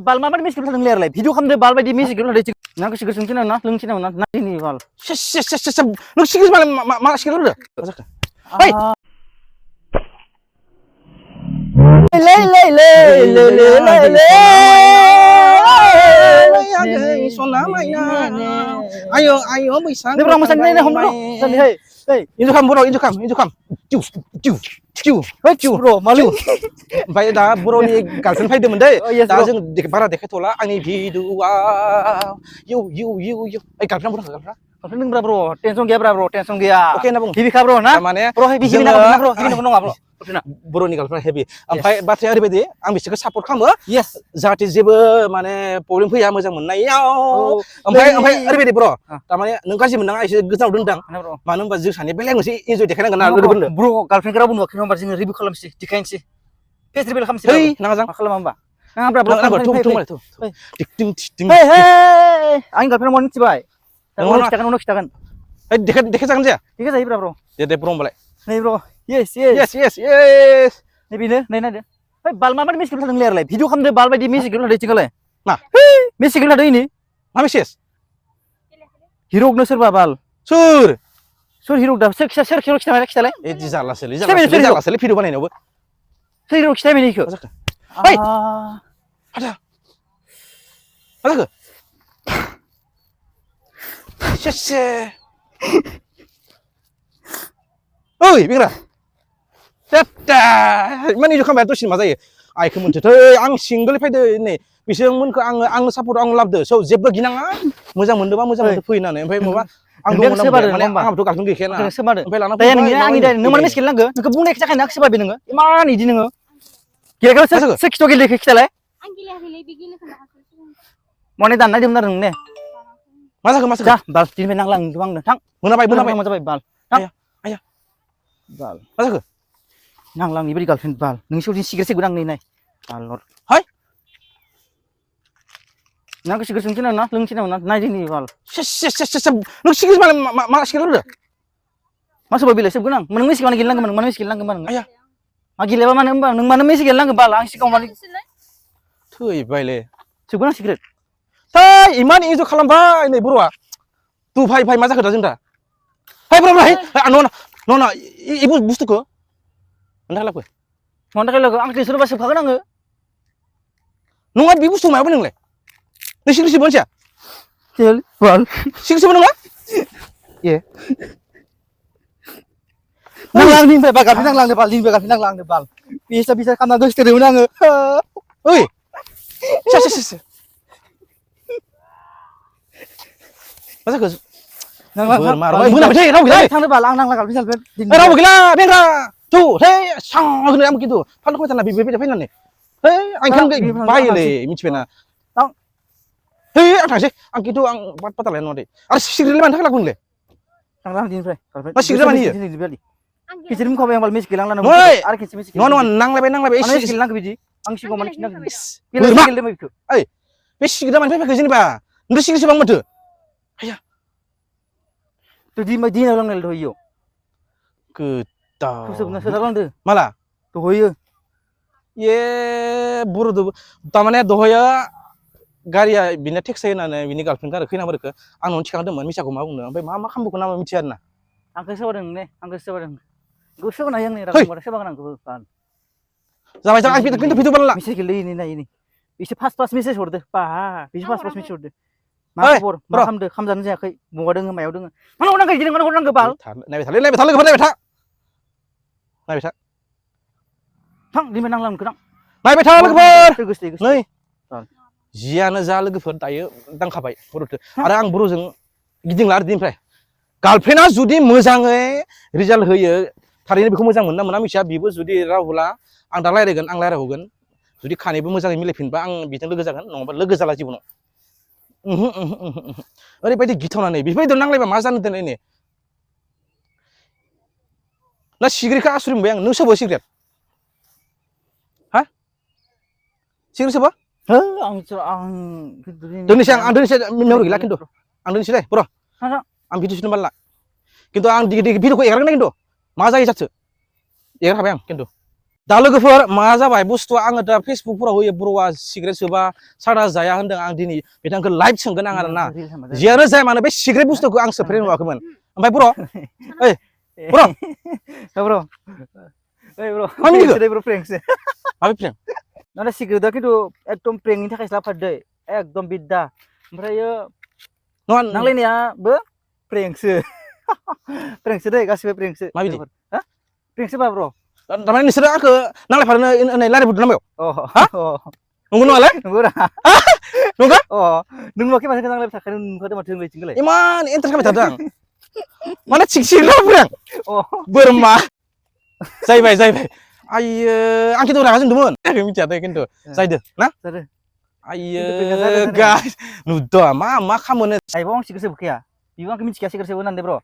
बाल माबादि मिसिकिल थादों लेरलाय भिडिअ खालामदो बाल बायदि मिसिकिल थादों नांगौ सिकिल सोंथिना ना लोंथिना ना नायनि बाल नों सिकिल मा सिकिल होदो मा जाखो ओइ सना मायना आयो आयो बैसाग नै ब्रा मोसानो नायनो हमनो जानि हे ओइ इन्जु खाम बर' इन्जु खाम टिउ टिउ टिउ ओइ टिउ ब्र मालै ओमफ्राय दा बर'नि गार्लफ्रेन्ड फैदोंमोन दै दा जों बारा देखायथ'ला आंनि भिडिअ'आव इउ ओइ गार्लफ्रेन्ड बर'खौ गार्लफ्रेन्ड नों ब्रा ब्र टेनसन गैया ब्रा ब्र टेनसन गैया अके होनना बुं हिबिखा ब्र ना माने ब्र हिबि ना ब्र हिबि नङा ब्र बर'नि गार्लफ्रेन्ड हेभि ओमफ्राय बाथ्राया ओरैबायदि आं बिसोरखौ सापर्ट खालामो यस जाहाथे जेबो माने प्रब्लेम फैया मोजां मोननायाव ओमफ्राय ओरैबायदि ब्र थारमाने नों गाज्रि मोननाङा एसे गोजानाव दोनदां मानो होनबा जों सानै बेलेग मोनसे इन्जय देखायनांगोन ना लोगोफोरनो ब्र गार्लफ्रेन्ड रावबो नुवाखै होमबा जोङो रिभिउ खालामसै देखायनोसै फेस रिभिल खालामसै है नाङा जां मा खालामा होमबा नाङा ब्रा ब्र टिकटिं हे हे आंनि गार्लफ्रेन्ड मनि मिथिबाय उनाव खिथागोन ओइ देखाय जागोन जाया देखाय जायो ब्रा ब्र दे ब्र होमबालाय नै ब्र यस नै बेनो नै नायदो ओइ बाल माबादि मिसिकिल थादों लेरलाय भिडिअ खालामदो बाल बायदि मिसिकिल थादों थिगालाय मा मिसिकिल थादों इनि मा मेसेज हिर'नो सोरबा बाल सोर हिर' दा सोर हिर' खिथालाय ए दि जालासोलै भिडिअ बानायनायावबो सोर हिर' खिथाबाय इखो मा जाखो ओइ आदा मा जाखो सेसे ओइ बेंग्रा तेत्ता माने इन्जय खालामबाय दसेनो मा जायो आइखौ मोनथोथै आं सिंगोलै फैदो नै बिसोरमोनखौ आंनो सापर्ट आं लाबोदो स' जेबो गिनाङा मोजां मोनदोबा मोजां मोनदो फै होननानै ओमफ्राय माबा आं दंमोन माने आंहाबोथ' गार्लफ्रेन्ड गैखायाना ओमफ्राय लाना फैबाय नों मानो मिसिकिल नांगो नोंखौ बुंनाय जाखायना सोरबा बे नोङो इमान इदि नोङो गेलेग्रा सोर खिथ' गेलेखो खिथालाय आं गेलेयाखैलै बे गेलेखोना मने दाननाय दोंमोन आरो नों ने मा जाखो जा बाल दिननिफ्राय नांला नोंखौ आंनो थां मोनाबाय मा जाबाय बाल थां आया बाल मा जाखो नांला आंनि बायदि गार्लफ्रेन्ड बाल नोंनि सायाव सिगारेट सेगोन आं नै बाल लर हाय नांगौ सिगारेट सोंथिना ना लोंथिना ना नायदिनि बाल नों सिकिल मा सिकिल होदो मा सोरबा बिलाइ सोबगोन आं नों मिसिकिल गेलेनांगोन मानो मिसिकिल नांगोन नों आया मा गेलेबा मानो होनबा नों मानो मिसिकिल नांगोन बाल आं सिगाङाव मानो थैबायलै सोबगोन आं सिगारेट इमान इन्जय खालामबाय नै बर'आ तु भाइ मा जाखो दा जों दा हाय ब्र न इ बुस्थुखौ नोंथाङा लाबो मानो थाखाय लागो आं टेनसन बा सोबखागोन आङो नङा बे बुस्थु मायाबो नोंलाय नों सिकिल सोबो मानसिया चल बाल सिकिल सोबो नङा ए नांलांनिफ्राय बा गारफिन नांलांदो बाल दिननिफ्राय गारफिन नांलांदो बाल बिसा खालामना गोसोथोदोंमोन आङो ओइ से मा जाखो थांदो बाल आं नांला गारफिन सालफेन रावबो गैला बेंग्रा थु हे सां होनो आं खिन्थु फानलु खमायथारना बेबायदि फैनानै है आं बायोलै मिथिबायना है आं थांसै आं खिन्थु आं बाथा लायनाय नङा दे आरो सिगारेट मानि थाखाय लागोन नोंलाय थांला दिननिफ्राय मा सिगारेट मानि किसिम खाबाय आं बाल मिस गेलांना आरो किसिम मिस नङा नांलायबाय मानो मिस गेलांखो बिदि आं सिगाङाव माने खिनांगौ गेलेदों बेखौ ओइ बे सिगारेटा मानि फैखो जेनेबा नों सिगारेट सोबां माथो आया तो दिनाव लांनाय दहयो गोदाव सोबना सोदालांदो माला दहयो ए बर'दो तारमाने दहयो गारिया बिना टेक्स होनानै बिनि गार्लफ्रेन्ड आरो खैना बोरखो आंनाव थिखांदोंमोन मिसाखौ मा बुंनो ओमफ्राय मा खालामबोखो नामा मिथिया आरोना आंखौ सोबादों ने आंखौ सोबादों गोसो होनाय आंनि रागोंबाथाय सोबागोन आंखौ बाल जाबाय आं खिन्थु भिडिअ बानायला मेसेज गेलेयो नायनि एसे फास्ट मेसेज हरदो बा बिसो फास्ट मेसेज हरदो मा खबर मा खामदो खामजानो जायाखै बहा दोङो मायाव दोङो मानो हरनांगौ इदिनो मानो हरनांगौ बाल नायबाय था लोगोफोर नायबाय था थां दिनै नांला नोंखौ नायबाय था लोगोफोर गोसो नै जियानो जा लोगोफोर दायो दांखाबाय बर'थो आरो आं बर'जों गिदिंला आरो दिननिफ्राय गार्लफ्रेन्डआ जुदि मोजाङै रिजाल्ट होयो थारैनो बेखौ मोजां मोनना मोना मिथिया बिबो जुदि राहुला आं दा रायज्लायगोन आं रायज्लायहरगोन जुदि खानैबो मोजाङै मिलायफिनबा आं बिजों लोगो जागोन नङाबा लोगो जाला जिबनाव ओरैबायदि गिथावनानै बेफोरबायदि नांलायबा मा जानो दोनै ने ना सिगारेटखौ आसुरि मोनबाय आं नों सोबो सिगारेट हा सिगारेट सोबो दोननोसै आं दोननोसै मेम'रि गैला खिन्थु आं दोननोसै दे बर' आं भिडिअ सुनो बाला खिन्थु आं भिडिअखौ एगारगोन खिन्थु मा जायो जाथो एगारखाबाय आं खिन्थु दा लोगोफोर मा जाबाय बुस्थुआ आङो दा फेसबुकफोराव होयो बर'आ सिगारेट सोबा सादा जाया होनदों आं दिनै बिथांखौ लाइभ सोंगोन आं आरोना जियानो जाया मानो बे सिगारेट बुस्थुखौ आं सोफेरनो नुवाखैमोन ओमफ्राय बर' ओइ bro bro bro मा मिनिखो? bro pranks माबे फ्रें नाथाय सिगारेटआ खिन्थु एकदम प्रेंकनि थाखायसो लाफादो एकदम बिद्दा ओमफ्रायो नङा नांलायनायाबो प्रेंकसो प्रेंकसो दै गासिबो प्रेंकसो माबायदि? हा प्रेंकसो बा ब्र थारमाने नोंसोरो आंखौ नांलायफानो रायलायबोदों नामा अ नंगौ नङालाय नंगौ रा नंगौ नों नुवाखै माथो नांलायबाय थाखायो नुखादों माथो होनबायथिंलाय इमान इन्टारेस्ट खालामबाय थादों आं माने थिगसिन फ्रें अ बोरमा जाहैबाय आइयो आं खिन्थु रागा जोंदोंमोन मिथिया दे खिन्थु जायदो ना जादो आइयो खिन्थु जादों गाइस नुदों मा खामोनो आइबाव आं सिगारेटसो बोखाया बिबो आंखौ मिथिखाया सिगारेटसो होननानै ब्र